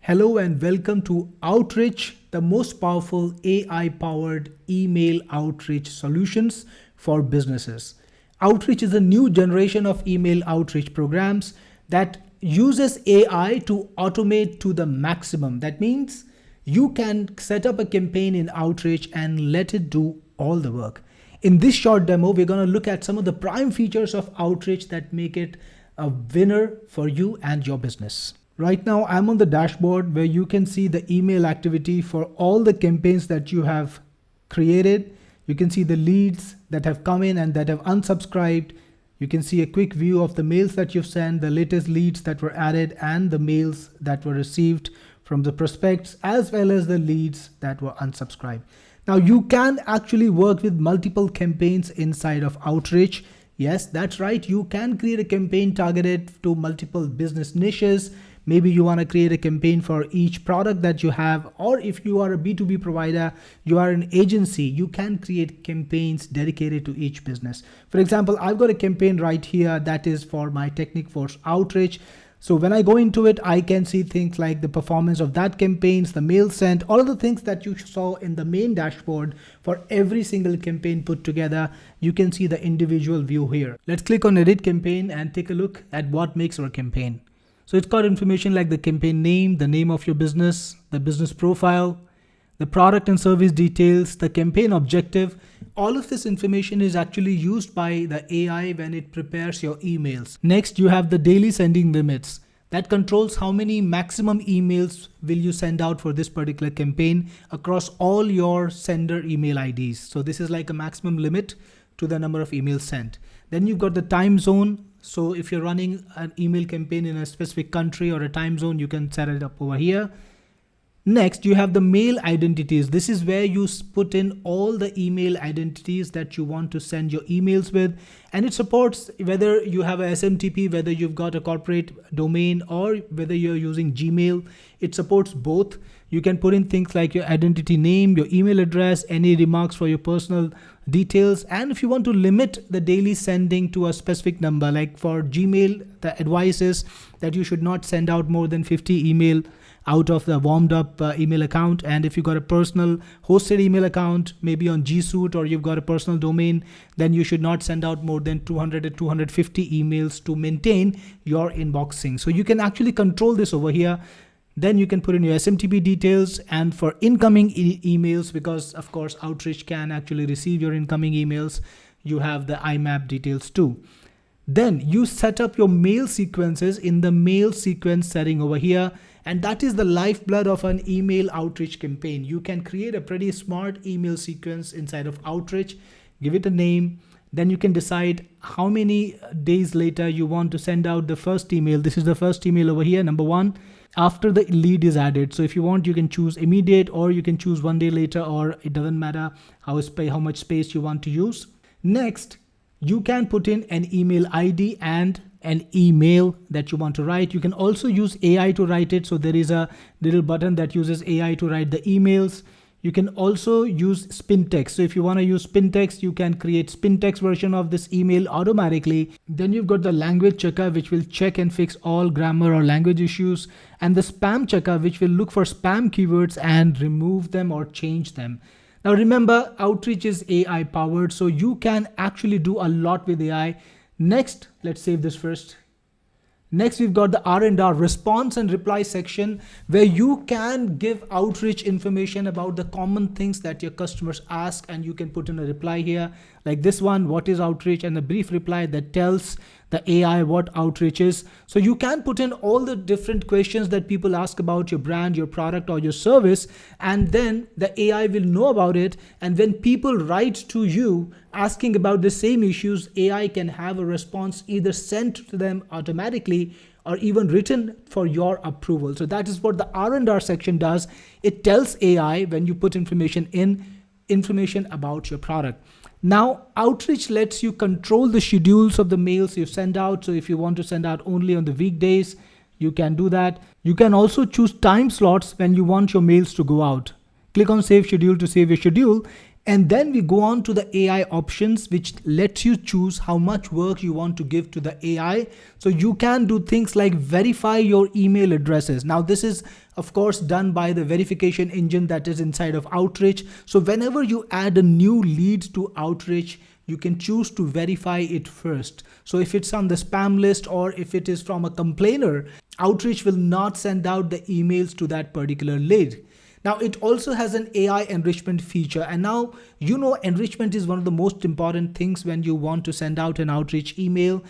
Hello and welcome to Outrich, the most powerful AI-powered email outreach solutions for businesses. Outrich is a new generation of email outreach programs that uses AI to automate to the maximum. That means you can set up a campaign in Outrich and let it do all the work. In this short demo, we're going to look at some of the prime features of Outrich that make it a winner for you and your business. Right now, I'm on the dashboard where you can see the email activity for all the campaigns that you have created. You can see the leads that have come in and that have unsubscribed. You can see a quick view of the mails that you've sent, the latest leads that were added, and the mails that were received from the prospects, as well as the leads that were unsubscribed. Now, you can actually work with multiple campaigns inside of Outrich. Yes, that's right. You can create a campaign targeted to multiple business niches. Maybe you want to create a campaign for each product that you have, or if you are a B2B provider, you are an agency, you can create campaigns dedicated to each business. For example, I've got a campaign right here that is for my Technic Force Outreach. So when I go into it, I can see things like the performance of that campaigns, the mail sent, all of the things that you saw in the main dashboard for every single campaign put together. You can see the individual view here. Let's click on Edit Campaign and take a look at what makes our campaign. So it's got information like the campaign name, the name of your business, the business profile, the product and service details, the campaign objective. All of this information is actually used by the AI when it prepares your emails. Next, you have the daily sending limits. That controls how many maximum emails will you send out for this particular campaign across all your sender email IDs. So this is like a maximum limit to the number of emails sent. Then you've got the time zone. So if you're running an email campaign in a specific country or a time zone, you can set it up over here. Next, you have the mail identities. This is where you put in all the email identities that you want to send your emails with. And it supports whether you have a SMTP, whether you've got a corporate domain, or whether you're using Gmail. It supports both. You can put in things like your identity name, your email address, any remarks for your personal details. And if you want to limit the daily sending to a specific number, like for Gmail, the advice is that you should not send out more than 50 email out of the warmed up email account. And if you've got a personal hosted email account, maybe on G Suite, or you've got a personal domain, then you should not send out more than 200 to 250 emails to maintain your inboxing. So you can actually control this over here. Then you can put in your SMTP details, and for incoming emails, because of course Outrich can actually receive your incoming emails, you have the IMAP details too. Then you set up your mail sequences in the mail sequence setting over here. And that is the lifeblood of an email outreach campaign. You can create a pretty smart email sequence inside of Outrich, give it a name. Then you can decide how many days later you want to send out the first email. This is the first email over here, number 1, after the lead is added. So if you want, you can choose immediate, or you can choose 1 day later, or it doesn't matter how much space you want to use. Next, you can put in an email ID and an email that you want to write. You can also use AI to write it. So there is a little button that uses AI to write the emails. You can also use spin text. So if you want to use spin text, you can create spin text version of this email automatically. Then you've got the language checker, which will check and fix all grammar or language issues, and the spam checker, which will look for spam keywords and remove them or change them. Now remember, Outrich is AI powered, so you can actually do a lot with AI. Next, let's save this first. Next, we've got the R&R, response and reply section, where you can give Outrich information about the common things that your customers ask, and you can put in a reply here like this one, what is Outrich, and a brief reply that tells the AI what Outrich is. So you can put in all the different questions that people ask about your brand, your product, or your service, and then the AI will know about it. And when people write to you asking about the same issues, AI can have a response either sent to them automatically or even written for your approval. So that is what the R&R section does. It tells AI, when you put information in, information about your product. Now, Outrich lets you control the schedules of the mails you send out. So if you want to send out only on the weekdays, you can do that. You can also choose time slots when you want your mails to go out. Click on Save Schedule to save your schedule. And then we go on to the AI options, which lets you choose how much work you want to give to the AI. So you can do things like verify your email addresses. Now this is of course done by the verification engine that is inside of Outrich. So whenever you add a new lead to Outrich, you can choose to verify it first. So if it's on the spam list or if it is from a complainer, Outrich will not send out the emails to that particular lead. Now it also has an AI enrichment feature, and now you know enrichment is one of the most important things when you want to send out an Outrich email.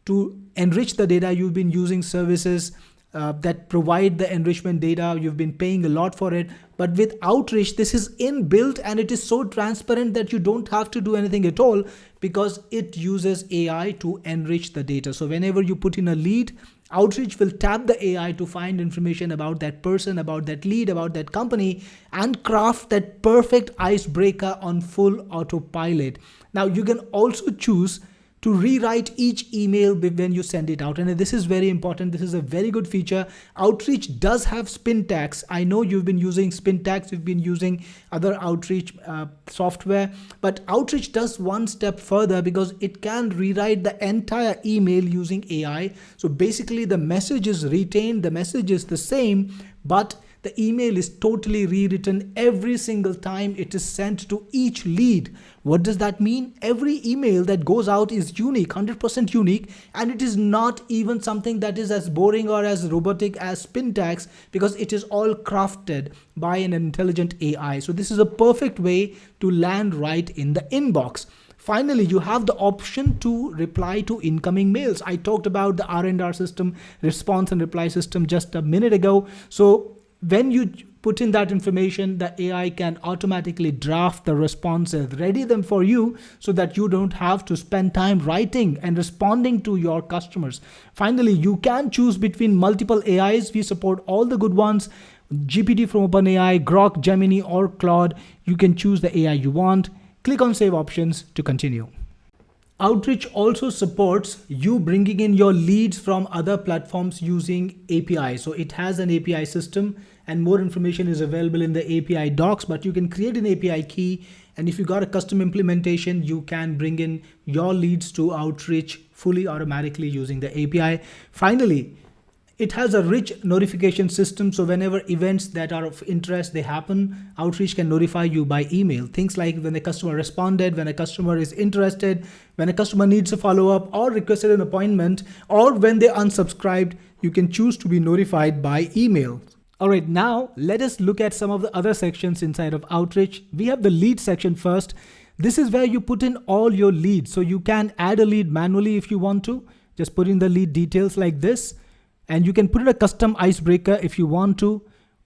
To enrich the data, you've been using services that provide the enrichment data. You've been paying a lot for it, but with Outrich this is inbuilt and it is so transparent that you don't have to do anything at all because it uses AI to enrich the data. So whenever you put in a lead, Outrich will tap the AI to find information about that person, about that lead, about that company, and craft that perfect icebreaker on full autopilot. Now you can also choose to rewrite each email when you send it out, and this is very important. This is a very good feature. Outrich does have spin tags. I know you've been using spin tags, you've been using other Outrich software, but Outrich does one step further because it can rewrite the entire email using AI. So basically the message is retained, the message is the same, but the email is totally rewritten every single time it is sent to each lead. What does that mean? Every email that goes out is unique, 100% unique, and it is not even something that is as boring or as robotic as spin tags because it is all crafted by an intelligent AI. So this is a perfect way to land right in the inbox. Finally, you have the option to reply to incoming mails. I talked about the R&R system, response and reply system, just a minute ago. So when you put in that information, the AI can automatically draft the responses, ready them for you so that you don't have to spend time writing and responding to your customers. Finally, you can choose between multiple AIs. We support all the good ones. GPT from OpenAI, Grok, Gemini, or Claude. You can choose the AI you want. Click on Save Options to continue. Outrich also supports you bringing in your leads from other platforms using API. So it has an API system, and more information is available in the API docs, but you can create an API key. And if you got a custom implementation, you can bring in your leads to Outrich fully automatically using the API. Finally, it has a rich notification system, so whenever events that are of interest, they happen, Outrich can notify you by email. Things like when a customer responded, when a customer is interested, when a customer needs a follow-up or requested an appointment, or when they unsubscribed, you can choose to be notified by email. All right, now let us look at some of the other sections inside of Outrich. We have the lead section first. This is where you put in all your leads. So you can add a lead manually if you want to. Just put in the lead details like this. And you can put in a custom icebreaker if you want to,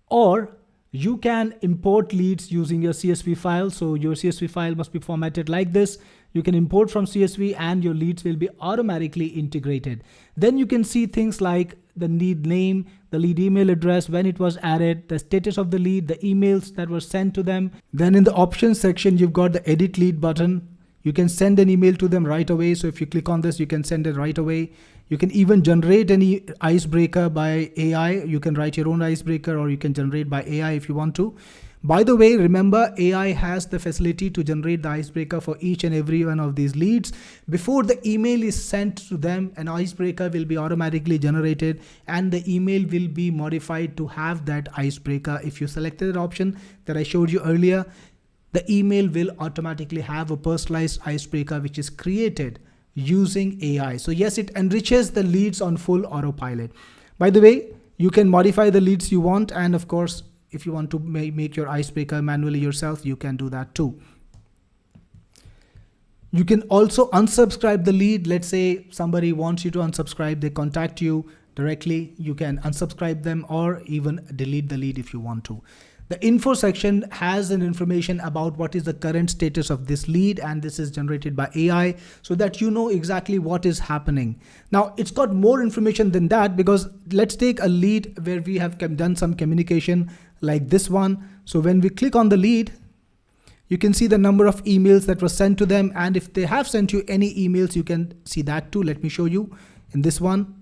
or you can import leads using your CSV file. So your CSV file must be formatted like this. You can import from CSV and your leads will be automatically integrated. Then you can see things like the lead name, the lead email address, when it was added, the status of the lead, the emails that were sent to them. Then in the options section, you've got the edit lead button. You can send an email to them right away. So if you click on this, you can send it right away. You can even generate any icebreaker by AI. You can write your own icebreaker or you can generate by AI if you want to. By the way, remember AI has the facility to generate the icebreaker for each and every one of these leads. Before the email is sent to them, an icebreaker will be automatically generated and the email will be modified to have that icebreaker. If you selected an option that I showed you earlier, the email will automatically have a personalized icebreaker which is created using AI. So yes, it enriches the leads on full autopilot. By the way, you can modify the leads you want, and of course, if you want to make your icebreaker manually yourself, you can do that too. You can also unsubscribe the lead. Let's say somebody wants you to unsubscribe, they contact you directly. You can unsubscribe them or even delete the lead if you want to. The info section has an information about what is the current status of this lead, and this is generated by AI so that you know exactly what is happening. Now it's got more information than that, because let's take a lead where we have done some communication like this one. So when we click on the lead, you can see the number of emails that were sent to them, and if they have sent you any emails, you can see that too. Let me show you. In this one,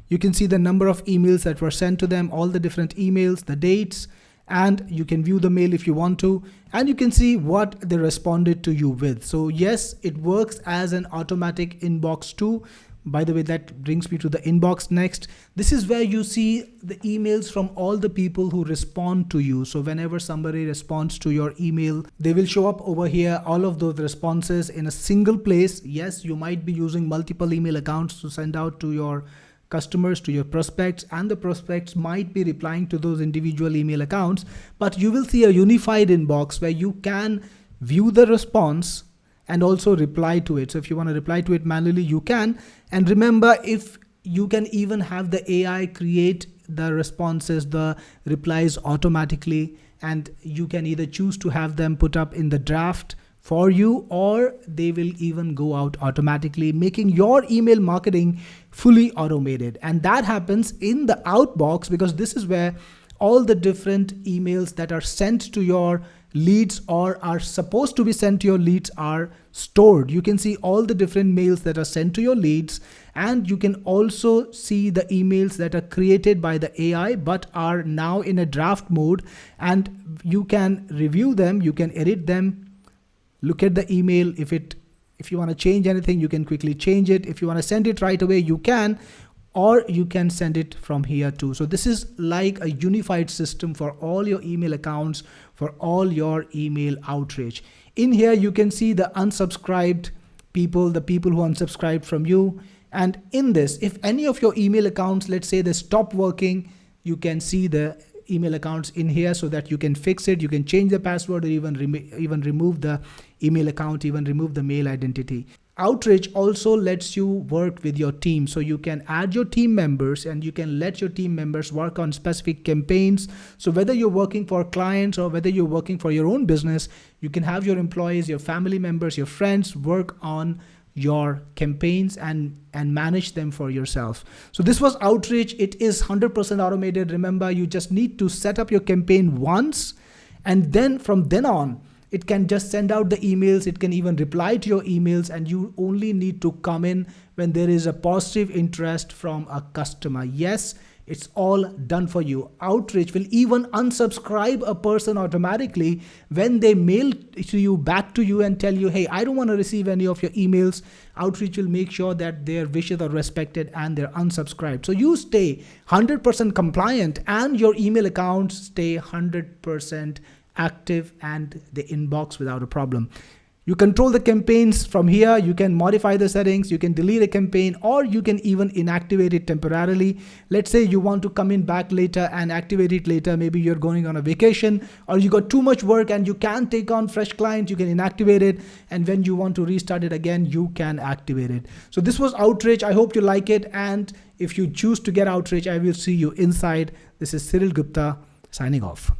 you can see the number of emails that were sent to them, all the different emails, the dates, and you can view the mail if you want to, and you can see what they responded to you with. So yes, it works as an automatic inbox too. By the way, that brings me to the inbox next. This is where you see the emails from all the people who respond to you. So whenever somebody responds to your email, they will show up over here, all of those responses in a single place. Yes, you might be using multiple email accounts to send out to your customers, to your prospects, and the prospects might be replying to those individual email accounts, but you will see a unified inbox where you can view the response and also reply to it. So if you want to reply to it manually, you can. And remember, if you can even have the AI create the responses, the replies automatically, and you can either choose to have them put up in the draft for you, or they will even go out automatically, making your email marketing fully automated. And that happens in the outbox, because this is where all the different emails that are sent to your leads or are supposed to be sent to your leads are stored. You can see all the different mails that are sent to your leads, and you can also see the emails that are created by the AI but are now in a draft mode, and you can review them, you can edit them, look at the email. If you want to change anything, you can quickly change it. If you want to send it right away, you can, or you can send it from here too. So this is like a unified system for all your email accounts, for all your email outreach. In here, you can see the unsubscribed people, the people who unsubscribed from you. And in this, if any of your email accounts, let's say they stop working, you can see the email accounts in here so that you can fix it. You can change the password, or even remove the email account, even remove the mail identity. Outrich also lets you work with your team. So you can add your team members, and you can let your team members work on specific campaigns. So whether you're working for clients or whether you're working for your own business, you can have your employees, your family members, your friends work on your campaigns and manage them for yourself. So this was Outrich. It is 100% automated. Remember, you just need to set up your campaign once, and then from then on, it can just send out the emails. It can even reply to your emails, and you only need to come in when there is a positive interest from a customer. Yes, it's all done for you. Outrich will even unsubscribe a person automatically when they mail to you, back to you, and tell you, hey, I don't want to receive any of your emails. Outrich will make sure that their wishes are respected and they're unsubscribed. So you stay 100% compliant, and your email accounts stay 100% active and the inbox without a problem. You control the campaigns from here. You can modify the settings, you can delete a campaign, or you can even inactivate it temporarily. Let's say you want to come in back later and activate it later. Maybe you're going on a vacation, or you got too much work and you can't take on fresh clients. You can inactivate it, and when you want to restart it again, you can activate it. So this was Outrich. I hope you like it, and if you choose to get Outrich, I will see you inside. This is Cyril Gupta signing off.